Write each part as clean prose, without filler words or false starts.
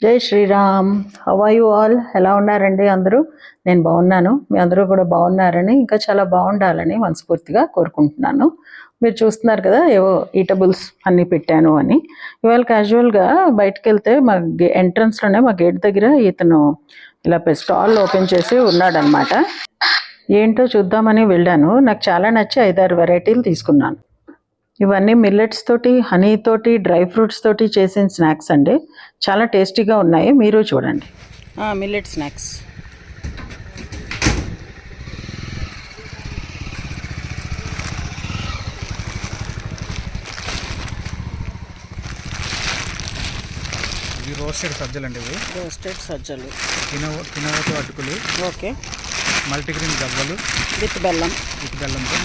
జై Shriram. How are you all? ఎలా ఉన్నారండి అందరూ? నేను బాగున్నాను. మీ అందరూ కూడా బాగున్నారని, ఇంకా చాలా బాగుండాలని మనస్ఫూర్తిగా కోరుకుంటున్నాను. మీరు చూస్తున్నారు కదా, ఏవో ఈటబుల్స్ అన్నీ పెట్టాను అని. ఇవాళ క్యాజువల్గా బయటకు వెళ్తే మా ఎంట్రన్స్లోనే మా గేట్ దగ్గర ఇతను ఇలా స్టాల్ ఓపెన్ చేసి ఉన్నాడనమాట. ఏంటో చూద్దామని వెళ్ళాను. నాకు చాలా నచ్చి 5-6 వెరైటీలు తీసుకున్నాను. ఇవన్నీ మిల్లెట్స్ తోటి, హనీ తోటి, డ్రై ఫ్రూట్స్ తోటి చేసిన స్నాక్స్ అండి. చాలా టేస్టీగా ఉన్నాయి, మీరు చూడండి. Millet snacks. ఇవి రోస్టెడ్ సజ్జలు అండి. ఇవి రోస్టెడ్ సజ్జలు, తినవతో అటుకులు, ఓకే, మల్టీగ్రెయిన్ గవ్వలు విత్ బెల్లంతో,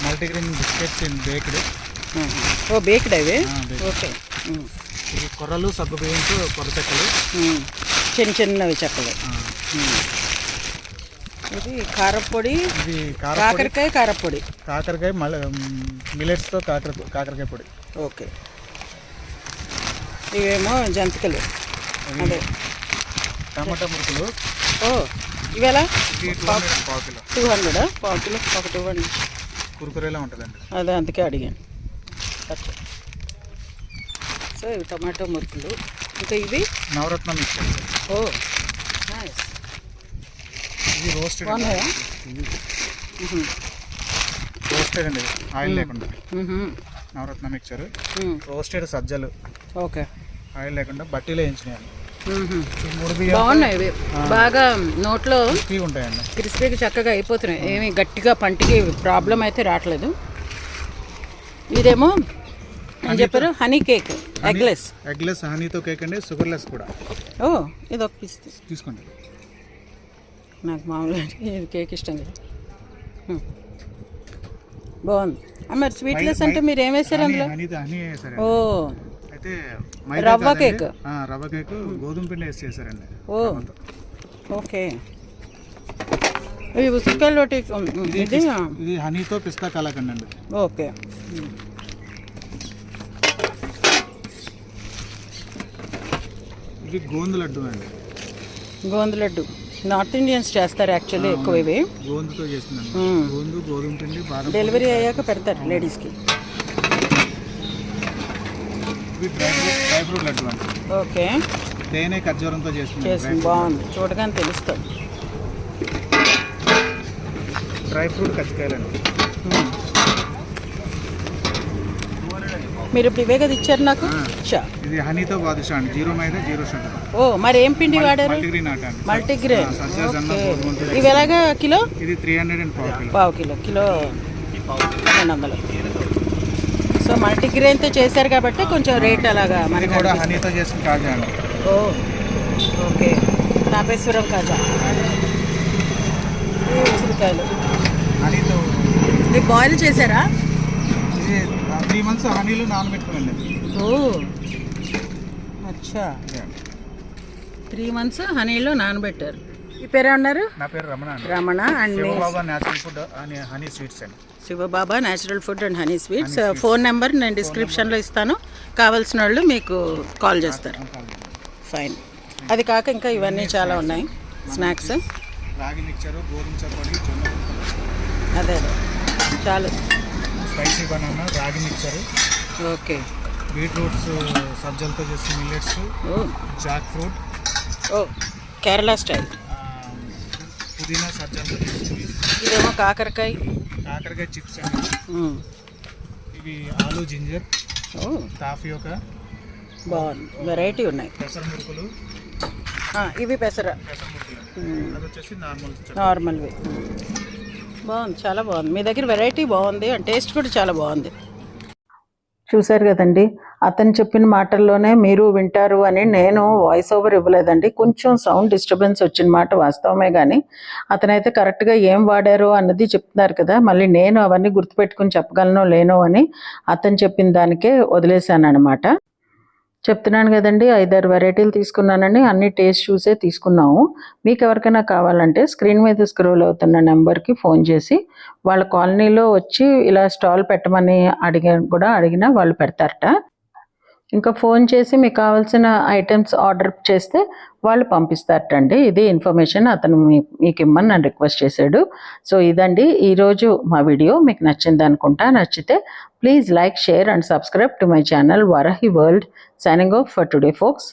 multigrain biscuits in baked. Baked అవి, ఓకే. ఇవి కొర్రలు, సగ్గు బియ్యంతో కొర్ర చెక్కలు, చిన్నవి చెక్కలు. ఇది కారపొడి, ఇది కారపొడి, కాకరకాయ మిల్లెట్స్తో కాకరకాయ పొడి, ఓకే. ఇవేమో జంతికలు, అదే టమాటా మురుకులు. ఇవేలా? 200 పావు కిలో ఒకటి ఇవ్వండి. కురుకురేలా ఉంటుందండి, అదే అందుకే అడిగాను. సో ఇవి టమాటో మురుకులు. ఇంకా ఇవి నవరత్న మిక్చర్. నైస్. ఇది రోస్టెడ్ అండి, ఆయిల్ లేకుండా. నవరత్న మిక్చర్, రోస్టెడ్ సజ్జలు, ఓకే, ఆయిల్ లేకుండా బట్టీలో వేయించినాయి. బాగున్నాయి ఇవి, బాగా నోట్లో ఉంటాయండి, క్రిస్పీగా చక్కగా అయిపోతున్నాయి. ఏమి గట్టిగా పంటికి ప్రాబ్లం అయితే రావట్లేదు. ఇదేమో ఏం చెప్పారు? హనీ కేక్, ఎగ్లెస్ హనీతో కేక్ అండి, షుగర్లెస్ కూడా. ఇది ఒక పీస్ తీసుకోండి. నాకు మామూలుగా ఇది కేక్ ఇష్టం కదా. బాగుంది. మరి స్వీట్లెస్ అంటే మీరు ఏం వేసారు అందులో? అయితే రవ్వ కేక్, గోధుమ పిండి వేసి చేశారండి. ఓకే. ఇవి ఉసిరికాయలు ఇది హనీతో పిస్తా కలాకండ్ అండి, ఓకే. ఇది గోందు లడ్డు అండి. గోందు లడ్డు నార్త్ ఇండియన్స్ చేస్తారు యాక్చువల్లీ ఎక్కువ. ఇవి గోందుతో చేస్తుందండి, గోధుమ పిండి. డెలివరీ అయ్యాక పెడతారు లేడీస్కి. ఇవి డ్రై ఫ్రూట్ లడ్డు అండి, ఓకే. తేనె ఖర్జూరంతో చేస్తుంది, బాగుంది, చూడగానే తెలుస్తుంది. డ్రై ఫ్రూట్ కజ్జికాయలండి. మీరు ఇప్పుడు ఇవే కదా ఇచ్చారు నాకు. ఇది హనీతో బాదుషా అండి, 0 మైదా 0 షుగర్. మరి ఏం పిండి వాడారు? మల్టీగ్రెయిన్. ఇవి ఎలాగా కిలో? ఇది 300 పావు కిలో, కిలో 200. సో మల్టీగ్రెయిన్తో చేశారు కాబట్టి కొంచెం రేట్ అలాగా. మనకి కూడా హనీతో చేసిన కాజా అండి. ఓకే. తాపేశ్వరం కాజా, ఉసిరికాయలు హనీతో. ఇది బాయిల్ చేశారా? 3 months హనీలో నానబెట్టుకోండి. అచ్చా, 3 months హనీలో నానబెట్టారు. ఈ పేరు అన్నారు? నా పేరు Ramana. And Shivababa natural food and honey sweets అండి. Shivababa natural food and honey sweets. Phone number నేను డిస్క్రిప్షన్లో ఇస్తాను, కావాల్సిన వాళ్ళు మీకు కాల్ చేస్తారు. ఫైన్. అది కాక ఇంకా ఇవన్నీ చాలా ఉన్నాయి స్నాక్స్. రాగి మిక్చరు, గోధుమ చపాతి, జొన్న, అదే చాలు. స్పైసీ బనానా, రాగి మిక్చరు, ఓకే. బీట్రూట్స్ సజ్జలతో చేసిన millets, Jack fruit, Kerala style, పుదీనా సజ్జలతో చేసినవి. ఇదేమో కాకరకాయ చిప్స్ అండి. ఇవి ఆలు జింజర్, టాఫియోక, బాగుంది, వెరైటీ ఉన్నాయి. పెసర మురుకులు, ఇవి పెసర అది వచ్చేసి నార్మల్వి. బాగుంది, చాలా బాగుంది. మీ దగ్గర వెరైటీ బాగుంది అండ్ టేస్ట్ కూడా చాలా బాగుంది. చూశారు కదండి, అతను చెప్పిన మాటల్లోనే మీరు వింటారు అని నేను వాయిస్ ఓవర్ ఇవ్వలేదండి. కొంచెం సౌండ్ డిస్టర్బెన్స్ వచ్చిన మాట వాస్తవమే, కానీ అతనైతే కరెక్ట్గా ఏం వాడారో అన్నది చెప్తున్నారు కదా. మళ్ళీ నేను అవన్నీ గుర్తుపెట్టుకుని చెప్పగలనో లేనో అని అతను చెప్పిన దానికే వదిలేశాను అనమాట. చెప్తున్నాను కదండి, 5-6 వెరైటీలు తీసుకున్నానండి. అన్ని టేస్ట్ చూసే తీసుకున్నాము. మీకు ఎవరికైనా కావాలంటే స్క్రీన్ మీద స్క్రోల్ అవుతున్న నెంబర్కి ఫోన్ చేసి వాళ్ళ కాలనీలో వచ్చి ఇలా స్టాల్ పెట్టమని అడిగినా వాళ్ళు పెడతారట. ఇంకా ఫోన్ చేసి మీకు కావాల్సిన ఐటమ్స్ ఆర్డర్ చేస్తే వాళ్ళు పంపిస్తారటండి. ఇది ఇన్ఫర్మేషన్ అతను మీకు ఇమ్మని నన్ను రిక్వెస్ట్ చేశాడు. సో ఇదండి ఈరోజు మా వీడియో. మీకు నచ్చింది అనుకుంటా. నచ్చితే please like, share and subscribe to my channel Varahi world. Signing off for today folks.